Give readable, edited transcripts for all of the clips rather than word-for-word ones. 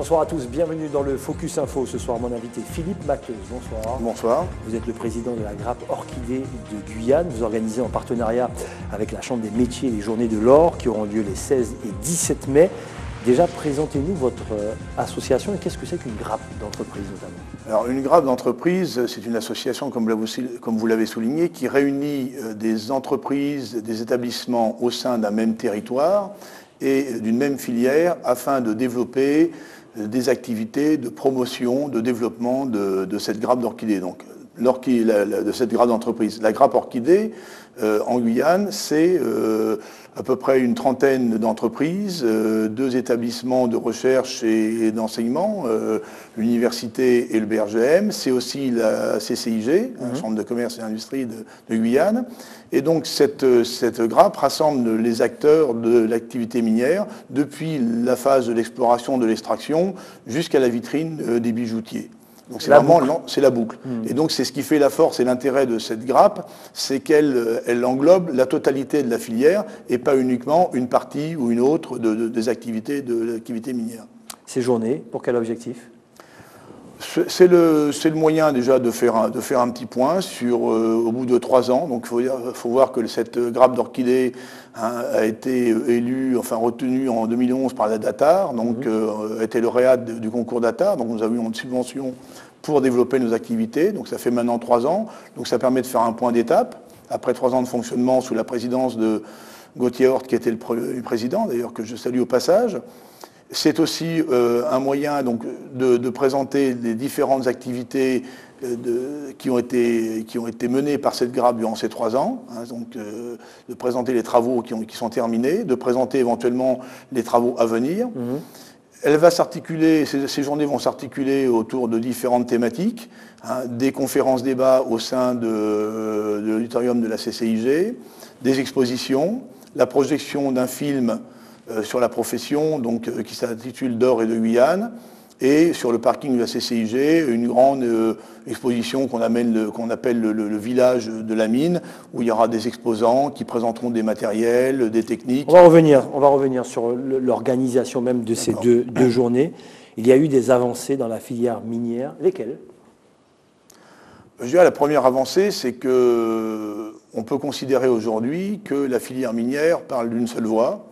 Bonsoir à tous, bienvenue dans le Focus Info. Ce soir, mon invité Philippe Mateuse. Bonsoir. Bonsoir. Vous êtes le président de la grappe Orchidée de Guyane. Vous organisez en partenariat avec la Chambre des métiers les Journées de l'Or qui auront lieu les 16 et 17 mai. Déjà, présentez-nous votre association et qu'est-ce que c'est qu'une grappe d'entreprise notamment? Alors, une grappe d'entreprise, c'est une association, comme vous l'avez souligné, qui réunit des entreprises, des établissements au sein d'un même territoire et d'une même filière afin de développer des activités de promotion, de développement de cette grappe d'orchidée. Donc, de cette grappe d'entreprise. La grappe orchidée, en Guyane, c'est à peu près une trentaine d'entreprises, 2 établissements de recherche et d'enseignement, l'université et le BRGM. C'est aussi la CCIG, la Chambre de commerce et d'industrie de Guyane. Et donc cette grappe rassemble les acteurs de l'activité minière depuis la phase de l'exploration, de l'extraction, jusqu'à la vitrine des bijoutiers. Donc c'est vraiment la boucle. Et donc c'est ce qui fait la force et l'intérêt de cette grappe, c'est qu'elle englobe la totalité de la filière et pas uniquement une partie ou une autre des activités de l'activité minière. Ces journées, pour quel objectif? C'est le moyen déjà de faire un petit point sur au bout de 3 ans. Donc il faut voir que cette grappe d'orchidée a été retenue en 2011 par la DATAR, donc a été lauréate du concours DATAR. Donc nous avions une subvention pour développer nos activités. Donc ça fait maintenant 3 ans. Donc ça permet de faire un point d'étape. Après 3 ans de fonctionnement sous la présidence de Gauthier Horte, qui était le président, d'ailleurs que je salue au passage. C'est aussi un moyen donc, de présenter les différentes activités qui ont été menées par cette grappe durant ces 3 ans, donc de présenter les travaux qui sont terminés, de présenter éventuellement les travaux à venir. Elle va s'articuler, ces journées vont s'articuler autour de différentes thématiques, des conférences-débats au sein de l'auditorium de la CCIG, des expositions, la projection d'un film sur la profession, donc, qui s'intitule D'or et de Guyane, et sur le parking de la CCIG, une grande exposition qu'on appelle le village de la mine, où il y aura des exposants qui présenteront des matériels, des techniques. On va revenir sur l'organisation même de ces deux journées. Il y a eu des avancées dans la filière minière. Lesquelles? Je dirais la première avancée, c'est qu'on peut considérer aujourd'hui que la filière minière parle d'une seule voix,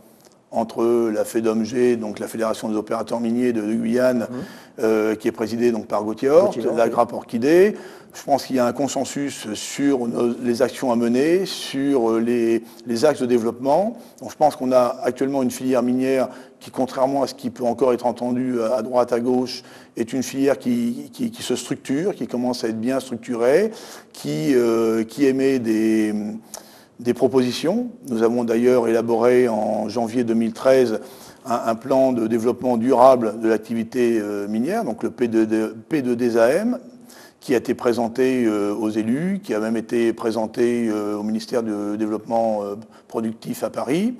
entre la FEDOMG, donc la Fédération des opérateurs miniers de Guyane, qui est présidée donc, par Gauthier Horte, la grappe Orchidée. Je pense qu'il y a un consensus sur les actions à mener, sur les axes de développement. Donc, je pense qu'on a actuellement une filière minière qui, contrairement à ce qui peut encore être entendu à droite, à gauche, est une filière qui se structure, qui commence à être bien structurée, qui émet des propositions. Nous avons d'ailleurs élaboré en janvier 2013 un plan de développement durable de l'activité minière, donc le P2DAM, qui a été présenté aux élus, qui a même été présenté au ministère du Développement productif à Paris.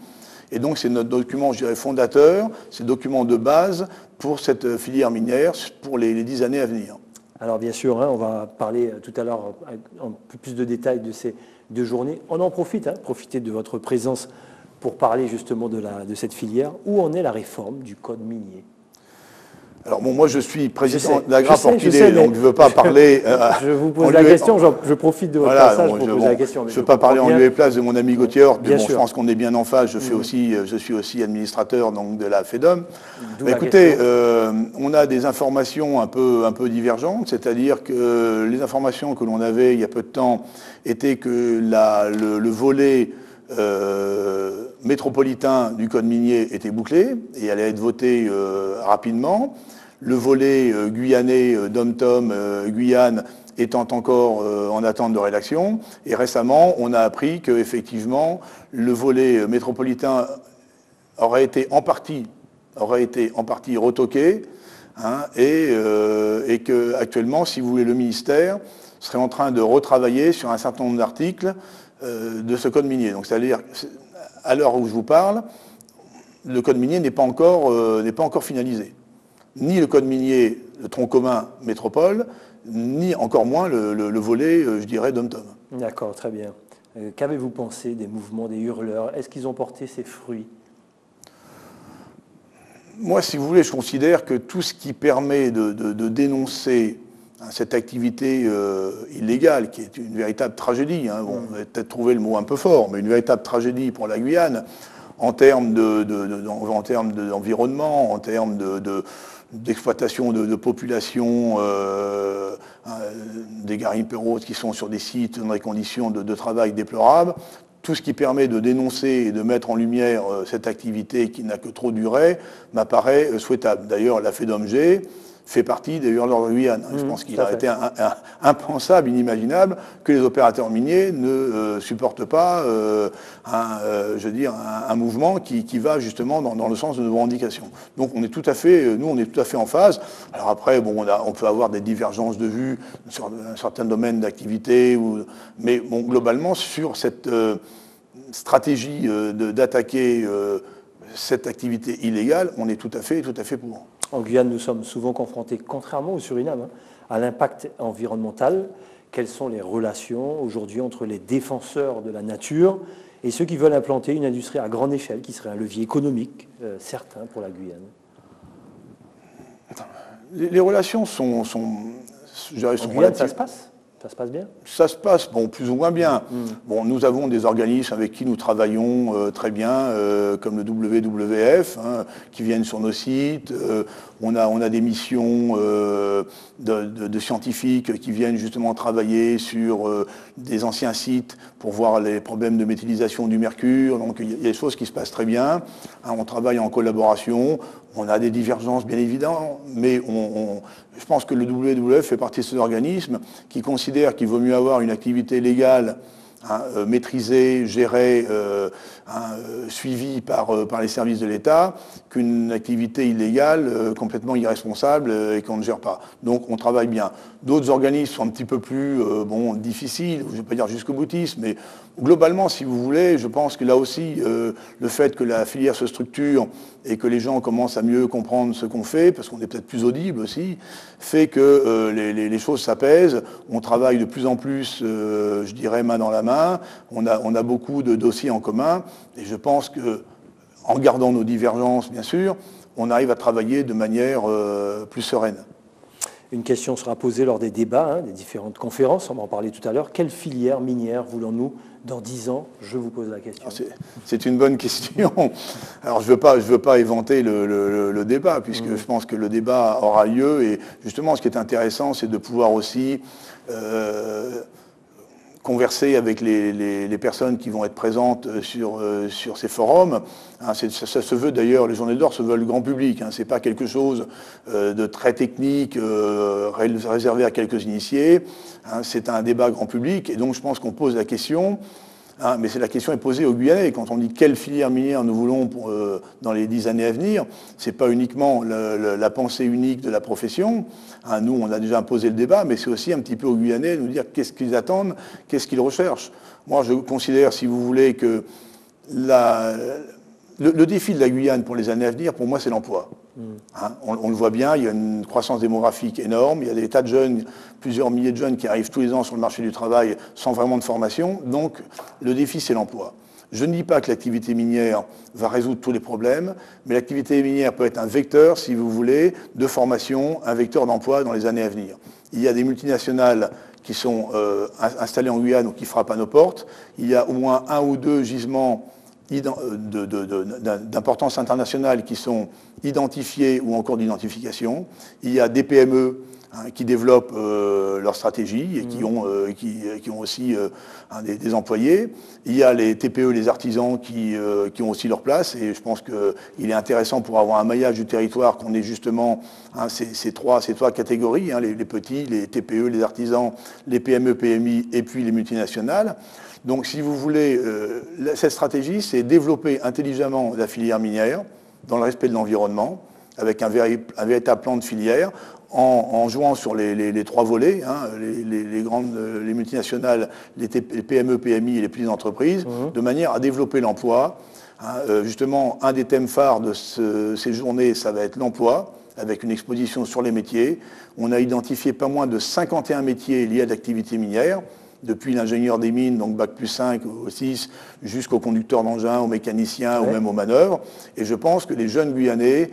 Et donc c'est notre document, je dirais, fondateur, c'est le document de base pour cette filière minière pour les 10 années à venir. Alors bien sûr, on va parler tout à l'heure en peu plus de détails de ces 2 journées. On en profite, profitez de votre présence pour parler justement de cette filière. Où en est la réforme du code minier? Alors bon, moi je suis président de la grappe Orchidée, donc je ne veux pas parler... je vous pose la question, je profite de votre passage pour poser la question. Je ne veux pas parler en lieu et place de mon ami Gauthier Horte, mais bon, je pense qu'on est bien en face. Je suis aussi administrateur donc, de la FEDOM. Écoutez, on a des informations un peu divergentes, c'est-à-dire que les informations que l'on avait il y a peu de temps étaient que le volet métropolitain du code minier était bouclé et allait être voté rapidement. Le volet guyanais, DOM-TOM, Guyane, étant encore en attente de rédaction. Et récemment, on a appris qu'effectivement, le volet métropolitain aurait été en partie retoqué, et qu'actuellement, si vous voulez, le ministère serait en train de retravailler sur un certain nombre d'articles de ce code minier. Donc, c'est-à-dire, à l'heure où je vous parle, le code minier n'est pas encore finalisé. Ni le code minier, le tronc commun métropole, ni encore moins le volet, je dirais, DOM-TOM. D'accord, très bien. Qu'avez-vous pensé des mouvements des hurleurs? Est-ce qu'ils ont porté ses fruits? Moi, si vous voulez, je considère que tout ce qui permet de dénoncer cette activité illégale, qui est une véritable tragédie, hein, bon, on va peut-être trouver le mot un peu fort, mais une véritable tragédie pour la Guyane, en termes d'environnement, en termes d'exploitation de population, des garimpeiros qui sont sur des sites dans des conditions de travail déplorables. Tout ce qui permet de dénoncer et de mettre en lumière cette activité qui n'a que trop duré m'apparaît souhaitable. D'ailleurs, la FEDOMG fait partie des hurleurs de Guyane. Je pense qu'il a été impensable, inimaginable, que les opérateurs miniers ne supportent pas un mouvement qui va justement dans le sens de nos revendications. Donc on est tout à fait en phase. Alors après, bon, on peut avoir des divergences de vues sur un certain domaine d'activité, mais bon, globalement, sur cette stratégie d'attaquer cette activité illégale, on est tout à fait pour. En Guyane, nous sommes souvent confrontés, contrairement au Suriname, hein, à l'impact environnemental. Quelles sont les relations aujourd'hui entre les défenseurs de la nature et ceux qui veulent implanter une industrie à grande échelle, qui serait un levier économique certain pour la Guyane? Les relations sont en Guyane, ça se passe? Ça se passe bien? Ça se passe, bon, plus ou moins bien. Bon, nous avons des organismes avec qui nous travaillons très bien, comme le WWF, hein, qui viennent sur nos sites. On a des missions de scientifiques qui viennent justement travailler sur des anciens sites pour voir les problèmes de méthanisation du mercure. Donc il y a des choses qui se passent très bien. Hein, on travaille en collaboration. On a des divergences, bien évidemment, mais je pense que le WWF fait partie de ces organismes qui considèrent qu'il vaut mieux avoir une activité légale, hein, maîtrisée, gérée, suivie par les services de l'État, qu'une activité illégale complètement irresponsable et qu'on ne gère pas. Donc on travaille bien. D'autres organismes sont un petit peu plus difficiles, je ne vais pas dire jusqu'au boutiste, mais globalement, si vous voulez, je pense que là aussi, le fait que la filière se structure et que les gens commencent à mieux comprendre ce qu'on fait, parce qu'on est peut-être plus audible aussi, fait que les choses s'apaisent. On travaille de plus en plus, je dirais, main dans la main. On a beaucoup de dossiers en commun. Et je pense qu'en gardant nos divergences, bien sûr, on arrive à travailler de manière plus sereine. Une question sera posée lors des débats, hein, des différentes conférences, on va en parler tout à l'heure. Quelle filière minière voulons-nous dans 10 ans? Je vous pose la question. C'est une bonne question. Alors je veux pas éventer le débat, puisque je pense que le débat aura lieu. Et justement, ce qui est intéressant, c'est de pouvoir aussi converser avec les personnes qui vont être présentes sur ces forums. Hein, ça se veut d'ailleurs, les Journées d'Or se veulent grand public. Hein, ce n'est pas quelque chose de très technique, réservé à quelques initiés. Hein, c'est un débat grand public. Et donc je pense qu'on pose la question, hein, mais la question est posée aux Guyanais. Quand on dit quelle filière minière nous voulons dans les 10 années à venir, ce n'est pas uniquement la pensée unique de la profession. Hein, nous, on a déjà imposé le débat, mais c'est aussi un petit peu aux Guyanais de nous dire qu'est-ce qu'ils attendent, qu'est-ce qu'ils recherchent. Moi, je considère, si vous voulez, que le défi de la Guyane pour les années à venir, pour moi, c'est l'emploi. Hein, on le voit bien, il y a une croissance démographique énorme, il y a des tas de jeunes, plusieurs milliers de jeunes qui arrivent tous les ans sur le marché du travail sans vraiment de formation. Donc, le défi, c'est l'emploi. Je ne dis pas que l'activité minière va résoudre tous les problèmes, mais l'activité minière peut être un vecteur, si vous voulez, de formation, un vecteur d'emploi dans les années à venir. Il y a des multinationales qui sont installées en Guyane ou qui frappent à nos portes. Il y a au moins 1 ou 2 gisements d'importance internationale qui sont identifiés ou en cours d'identification. Il y a des PME qui développent leur stratégie et qui ont aussi des employés. Il y a les TPE, les artisans qui ont aussi leur place. Et je pense qu'il est intéressant pour avoir un maillage du territoire qu'on ait justement ces trois catégories, hein, les petits, les TPE, les artisans, les PME, PMI et puis les multinationales. Donc si vous voulez, cette stratégie, c'est développer intelligemment la filière minière dans le respect de l'environnement, avec un véritable plan de filière, en jouant sur les 3 volets, hein, les multinationales, les PME, PMI et les petites entreprises, de manière à développer l'emploi. Hein, justement, un des thèmes phares de ces journées, ça va être l'emploi, avec une exposition sur les métiers. On a identifié pas moins de 51 métiers liés à l'activité minière. depuis l'ingénieur des mines, donc bac plus 5 ou 6, jusqu'au conducteur d'engin, au mécanicien ou même aux manœuvres. Et je pense que les jeunes Guyanais,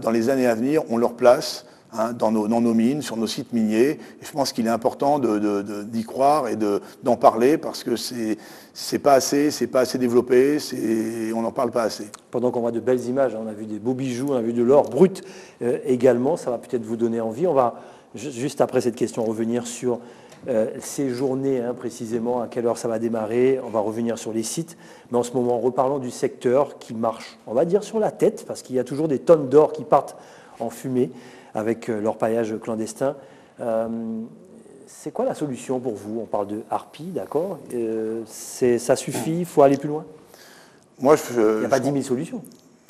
dans les années à venir, ont leur place dans nos mines, sur nos sites miniers. Et je pense qu'il est important d'y croire et d'en parler parce que c'est pas assez développé, on n'en parle pas assez. Pendant qu'on voit de belles images, on a vu des beaux bijoux, on a vu de l'or brut également, ça va peut-être vous donner envie. On va, juste après cette question, revenir sur ces journées précisément, à quelle heure ça va démarrer. On va revenir sur les sites. Mais en ce moment, reparlons du secteur qui marche, on va dire, sur la tête, parce qu'il y a toujours des tonnes d'or qui partent en fumée avec l'orpaillage clandestin. C'est quoi la solution pour vous? On parle de harpie, d'accord. Ça suffit, il faut aller plus loin? Moi, il n'y a pas 10 000 solutions.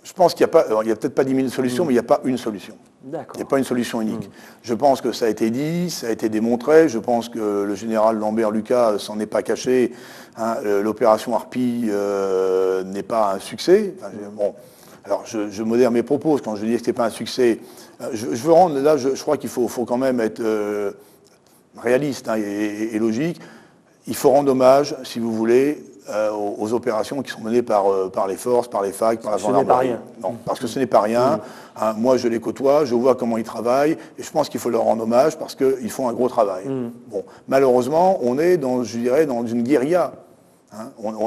Je pense qu'il n'y a pas, il y a peut-être pas 10 000 solutions, mais il n'y a pas une solution. D'accord. Il n'y a pas une solution unique. Je pense que ça a été dit, ça a été démontré. Je pense que le général Lambert-Lucas s'en est pas caché. L'opération Harpie n'est pas un succès. Enfin, bon, alors je modère mes propos quand je dis que ce n'est pas un succès. Je veux rendre, là, je crois qu'il faut quand même être réaliste et logique. Il faut rendre hommage, si vous voulez, aux opérations qui sont menées par les forces, par les FAC, par la gendarmerie. Ce n'est pas rien. Non, parce que ce n'est pas rien. Moi, je les côtoie, je vois comment ils travaillent, et je pense qu'il faut leur rendre hommage parce qu'ils font un gros travail. Bon, malheureusement, on est je dirais, dans une guérilla.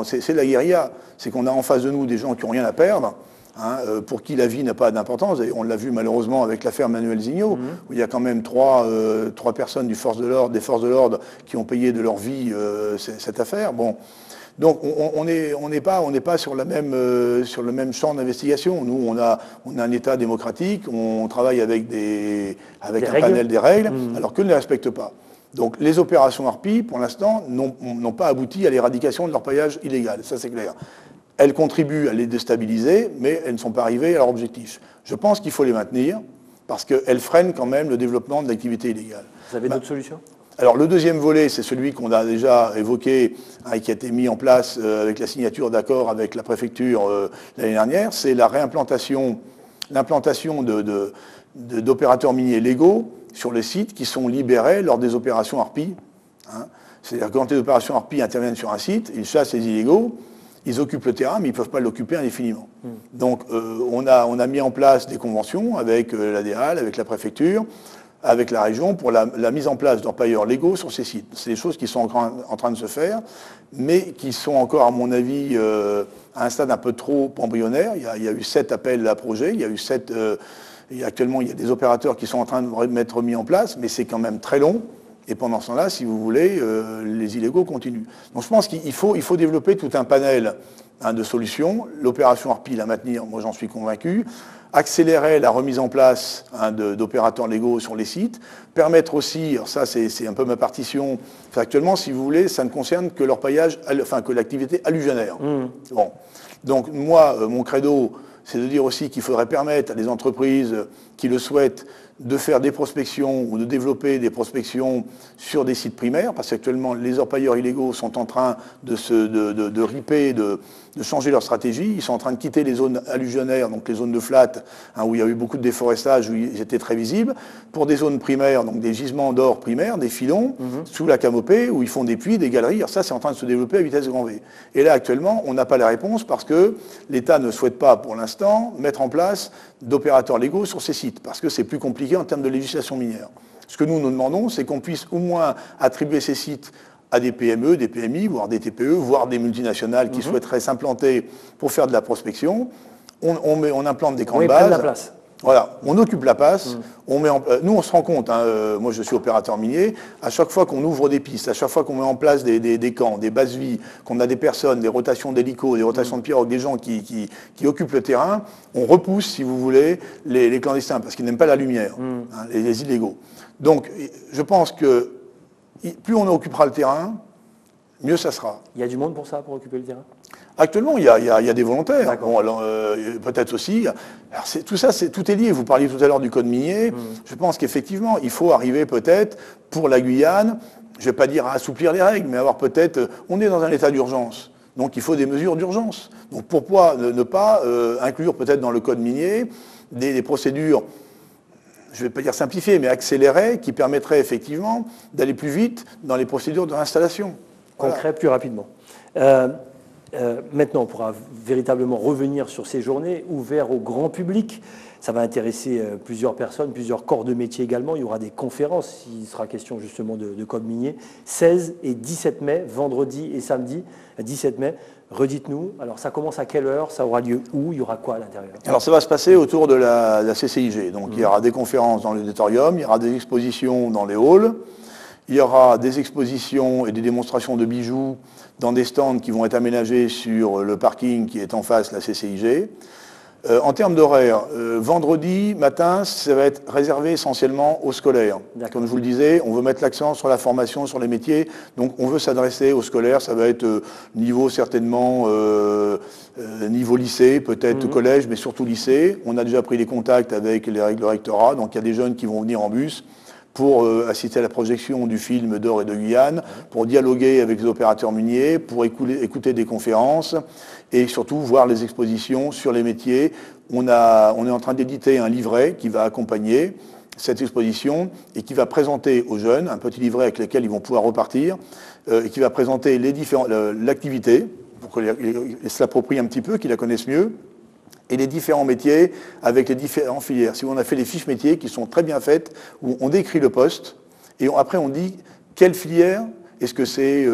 C'est de la guérilla. C'est qu'on a en face de nous des gens qui n'ont rien à perdre, pour qui la vie n'a pas d'importance. Et on l'a vu malheureusement avec l'affaire Manuel Zignot, où il y a quand même trois personnes des forces de l'ordre qui ont payé de leur vie cette affaire. Bon. Donc on n'est pas sur le même champ d'investigation. Nous, on a un État démocratique, on travaille avec un panel des règles, alors qu'eux ne les respectent pas. Donc les opérations Harpie, pour l'instant, n'ont pas abouti à l'éradication de l'orpaillage illégal, ça c'est clair. Elles contribuent à les déstabiliser, mais elles ne sont pas arrivées à leur objectif. Je pense qu'il faut les maintenir, parce qu'elles freinent quand même le développement de l'activité illégale. Vous avez d'autres solutions ? Alors le deuxième volet, c'est celui qu'on a déjà évoqué et qui a été mis en place avec la signature d'accords avec la préfecture l'année dernière, c'est l'implantation d'opérateurs miniers légaux sur les sites qui sont libérés lors des opérations Harpie. C'est-à-dire que quand les opérations Harpie interviennent sur un site, ils chassent les illégaux, ils occupent le terrain, mais ils ne peuvent pas l'occuper indéfiniment. Donc on a mis en place des conventions avec l'ADEAL, avec la préfecture, avec la région pour la mise en place d'orpailleurs légaux sur ces sites. C'est des choses qui sont en train de se faire, mais qui sont encore, à mon avis, à un stade un peu trop embryonnaire. Il y a eu 7 appels à projets, actuellement il y a des opérateurs qui sont en train de m'être mis en place, mais c'est quand même très long. Et pendant ce temps-là, si vous voulez, les illégaux continuent. Donc je pense qu'il faut développer tout un panel de solutions. L'opération Harpie, la maintenir, moi j'en suis convaincu. Accélérer la remise en place d'opérateurs légaux sur les sites, permettre aussi, alors ça c'est un peu ma partition, actuellement si vous voulez, ça ne concerne que l'orpaillage, que l'activité alluvionnaire. Bon. Donc moi, mon credo, c'est de dire aussi qu'il faudrait permettre à des entreprises qui le souhaitent de faire des prospections ou de développer des prospections sur des sites primaires, parce qu'actuellement les orpailleurs illégaux sont en train de riper, de changer leur stratégie. Ils sont en train de quitter les zones alluvionnaires, donc les zones de flat, où il y a eu beaucoup de déforestage, où ils étaient très visibles, pour des zones primaires, donc des gisements d'or primaires, des filons, sous la Camopée, où ils font des puits, des galeries. Alors ça, c'est en train de se développer à vitesse grand V. Et là, actuellement, on n'a pas la réponse parce que l'État ne souhaite pas, pour l'instant, mettre en place d'opérateurs légaux sur ces sites, parce que c'est plus compliqué en termes de législation minière. Ce que nous demandons, c'est qu'on puisse au moins attribuer ces sites à des PME, des PMI, voire des TPE, voire des multinationales qui souhaiteraient s'implanter pour faire de la prospection. On implante des camps de base. La place. Voilà, on occupe la place. Nous, on se rend compte, moi je suis opérateur minier, à chaque fois qu'on ouvre des pistes, à chaque fois qu'on met en place des camps, des bases vie, qu'on a des personnes, des rotations d'hélicos, des rotations de pirogues, des gens qui occupent le terrain, on repousse, si vous voulez, les clandestins, parce qu'ils n'aiment pas la lumière, les illégaux. Donc, je pense que plus on occupera le terrain, mieux ça sera. Il y a du monde pour ça, pour occuper le terrain ? Actuellement, il y a des volontaires. Bon, alors, peut-être aussi. Alors, tout est lié. Vous parliez tout à l'heure du code minier. Je pense qu'effectivement, il faut arriver peut-être pour la Guyane, je ne vais pas dire à assouplir les règles, mais avoir peut-être. On est dans un état d'urgence. Donc il faut des mesures d'urgence. Donc pourquoi ne pas inclure peut-être dans le code minier des procédures, je ne vais pas dire simplifiées, mais accélérées, qui permettraient effectivement d'aller plus vite dans les procédures de réinstallation. concret plus rapidement. Maintenant, on pourra véritablement revenir sur ces journées ouvertes au grand public. Ça va intéresser plusieurs personnes, plusieurs corps de métier également. Il y aura des conférences, il sera question justement de code minier. 16 et 17 mai, vendredi et samedi, 17 mai. Redites-nous, alors ça commence à quelle heure, ça aura lieu où, il y aura quoi à l'intérieur? Alors ça va se passer autour de la CCIG. Donc il y aura des conférences dans l'auditorium, il y aura des expositions dans les halls, il y aura des expositions et des démonstrations de bijoux dans des stands qui vont être aménagés sur le parking qui est en face de la CCIG. En termes d'horaire, vendredi matin, ça va être réservé essentiellement aux scolaires. Comme je vous le disais, on veut mettre l'accent sur la formation, sur les métiers. Donc on veut s'adresser aux scolaires. Ça va être niveau certainement, niveau lycée, peut-être collège, mais surtout lycée. On a déjà pris des contacts avec le rectorat. Donc il y a des jeunes qui vont venir en bus pour assister à la projection du film d'Or et de Guyane, pour dialoguer avec les opérateurs miniers, pour écouter des conférences et surtout voir les expositions sur les métiers. On est en train d'éditer un livret qui va accompagner cette exposition et qui va présenter aux jeunes un petit livret avec lequel ils vont pouvoir repartir et qui va présenter l'activité pour qu'ils se l'approprient un petit peu, qu'ils la connaissent mieux, et les différents métiers avec les différentes filières. Si on a fait les fiches métiers qui sont très bien faites, où on décrit le poste, et après on dit quelle filière, est-ce que c'est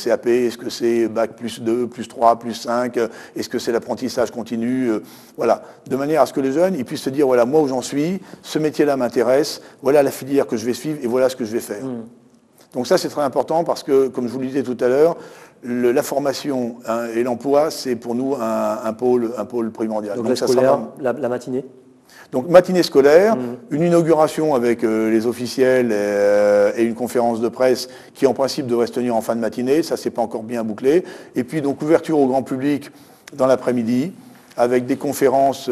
CAP, est-ce que c'est Bac +2, +3, +5, est-ce que c'est l'apprentissage continu, voilà, de manière à ce que les jeunes ils puissent se dire, voilà, moi où j'en suis, ce métier-là m'intéresse, voilà la filière que je vais suivre et voilà ce que je vais faire. Donc ça c'est très important parce que, comme je vous le disais tout à l'heure, la formation et l'emploi, c'est pour nous un pôle primordial. Donc ça scolaire, la matinée. Donc matinée scolaire, une inauguration avec les officiels et une conférence de presse qui en principe devrait se tenir en fin de matinée, ça c'est pas encore bien bouclé. Et puis donc ouverture au grand public dans l'après-midi, avec des conférences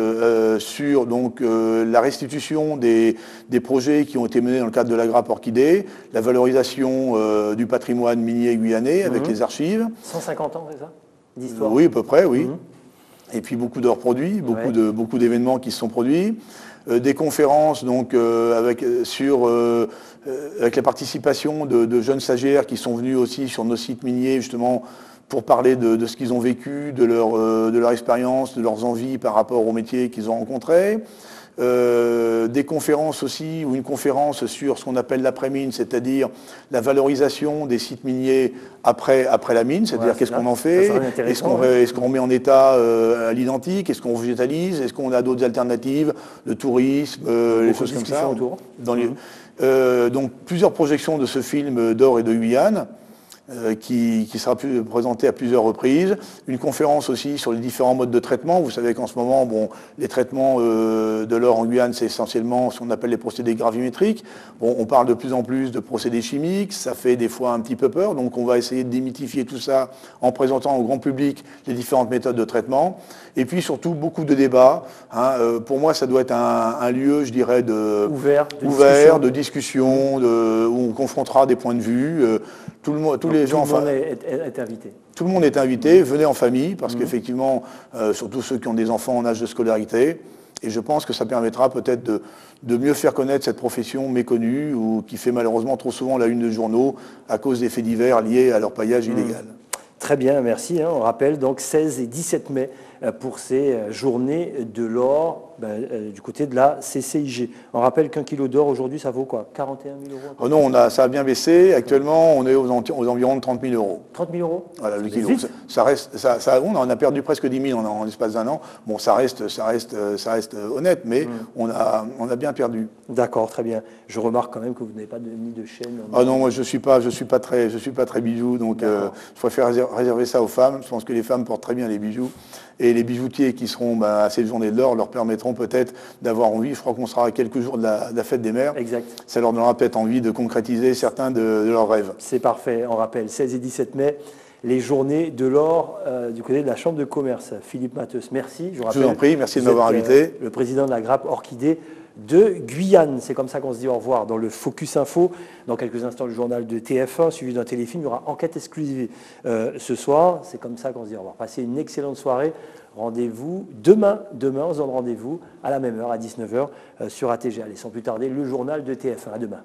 sur donc, la restitution des projets qui ont été menés dans le cadre de la grappe Orchidée, la valorisation du patrimoine minier guyanais avec les archives. 150 ans, c'est ça, d'histoire? Oui, à peu près, oui. Et puis beaucoup d'heures produits, beaucoup d'événements qui se sont produits. Des conférences donc, avec la participation de jeunes stagiaires qui sont venus aussi sur nos sites miniers, justement, pour parler de ce qu'ils ont vécu, de leur expérience, de leurs envies par rapport aux métiers qu'ils ont rencontrés. Des conférences aussi, ou une conférence sur ce qu'on appelle l'après-mine, c'est-à-dire la valorisation des sites miniers après la mine, c'est-à-dire qu'est-ce qu'on en fait, est-ce qu'on met en état à l'identique, est-ce qu'on végétalise, est-ce qu'on a d'autres alternatives, le tourisme, les choses comme ça. Donc plusieurs projections de ce film d'Or et de Guyane, qui sera présenté à plusieurs reprises. Une conférence aussi sur les différents modes de traitement. Vous savez qu'en ce moment, les traitements de l'or en Guyane, c'est essentiellement ce qu'on appelle les procédés gravimétriques. On parle de plus en plus de procédés chimiques, ça fait des fois un petit peu peur, donc on va essayer de démythifier tout ça en présentant au grand public les différentes méthodes de traitement. Et puis surtout, beaucoup de débats. Pour moi, ça doit être un lieu, je dirais, ouvert, de discussion, où on confrontera des points de vue. Tous les gens, tout le monde est invité. Tout le monde est invité, venez en famille, parce qu'effectivement, surtout ceux qui ont des enfants en âge de scolarité, et je pense que ça permettra peut-être de mieux faire connaître cette profession méconnue, ou qui fait malheureusement trop souvent la une de journaux à cause des faits divers liés à leur paillage illégal. Très bien, merci. On rappelle donc 16 et 17 mai pour ces journées de l'or du côté de la CCIG. On rappelle qu'un kilo d'or aujourd'hui, ça vaut quoi? 41 000 euros? Oh non, ça a bien baissé. Actuellement, on est aux environs de 30 000 euros. 30 000 euros? Voilà, le kilo. On en a perdu presque 10 000 en l'espace d'un an. Bon, ça reste honnête, mais on a bien perdu. D'accord, très bien. Je remarque quand même que vous n'avez pas ni de chaîne. Ah non, moi je suis pas très bijou, donc je préfère réserver ça aux femmes. Je pense que les femmes portent très bien les bijoux. Et les bijoutiers qui seront à cette journée de l'or leur permettront peut-être d'avoir envie, je crois qu'on sera à quelques jours de la fête des mères. Exact. Ça leur donnera peut-être envie de concrétiser certains de leurs rêves. C'est parfait, on rappelle, 16 et 17 mai, les journées de l'or du côté de la Chambre de commerce. Philippe Matheus, merci. Je vous en prie, merci de m'avoir invité. Le président de la grappe Orchidée de Guyane. C'est comme ça qu'on se dit au revoir dans le Focus Info. Dans quelques instants, le journal de TF1, suivi d'un téléfilm. Il y aura enquête exclusive ce soir. C'est comme ça qu'on se dit au revoir. Passez une excellente soirée. Rendez-vous demain, on se donne rendez-vous à la même heure, à 19h, sur ATG. Allez, sans plus tarder, le journal de TF1. À demain.